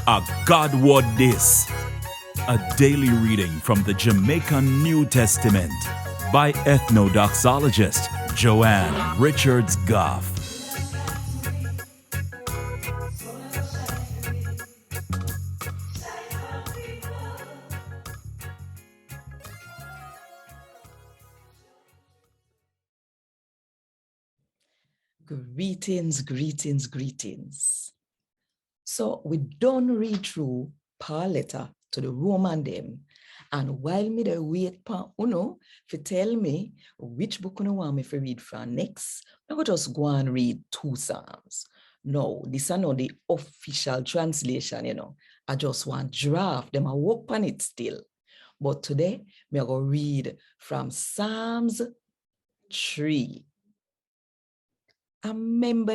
A God Word This, a daily reading from the Jamaican New Testament by Ethnodoxologist Joanne Richards Goffe. Greetings. So we done read through Paul letter to the Roman them. And while me dey wait for uno to tell me which book uno want me to read from next, I go just go and read 2 Psalms. No, this is not the official translation, I just want draft them. I work on it still. But today, me I go read from Saamz 3. And remember,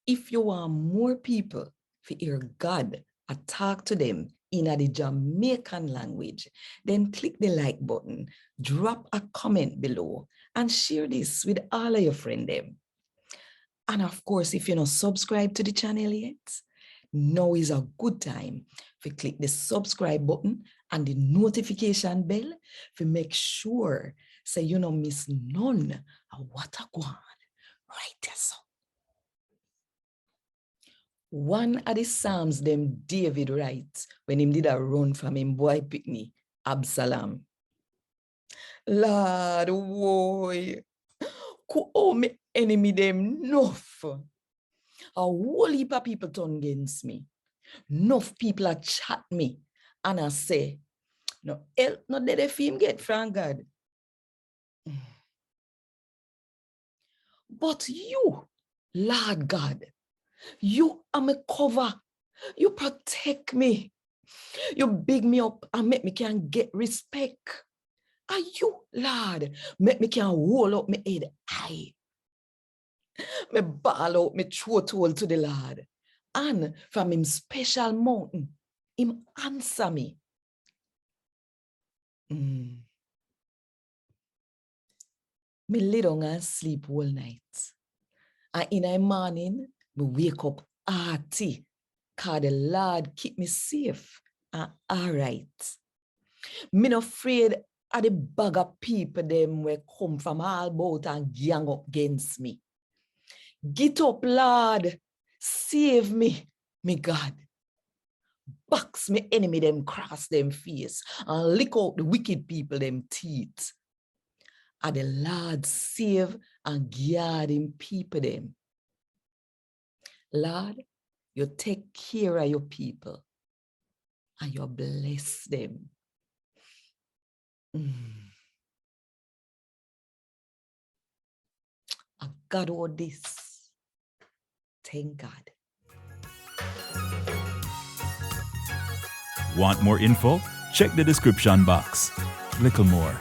if you want more people to hear God talk to them in the Jamaican language, then click the like button, drop a comment below, and share this with all of your friends. And of course, if you're not subscribed to the channel yet, now is a good time to click the subscribe button and the notification bell to make sure so you don't miss none of what I go on right there. So. One of the Psalms them David writes when he did a run from him boy picnic, Absalom. Lord, boy, could all me enemy them enough. A whole heap of people turn against me. Enough people are chat me and I say, no help not let the film get from God. But you, Lord God, you are my cover. You protect me. You big me up and make me can get respect. And you, Lord, make me can hold up my head high. Me ball out my throat hole to the Lord. And from him special mountain, him answer me. Me lay down and sleep all night. And in the morning, me wake up hearty, because the Lord keep me safe and all right. Me not afraid of the bag of people them will come from all about and gang up against me. Get up, Lord. Save me, me God. Box me enemy them cross them face and lick out the wicked people them teeth. And the Lord save and guard him people them. Lord, you take care of your people and you bless them. I got all this. Thank God. Want more info? Check the description box. Little more.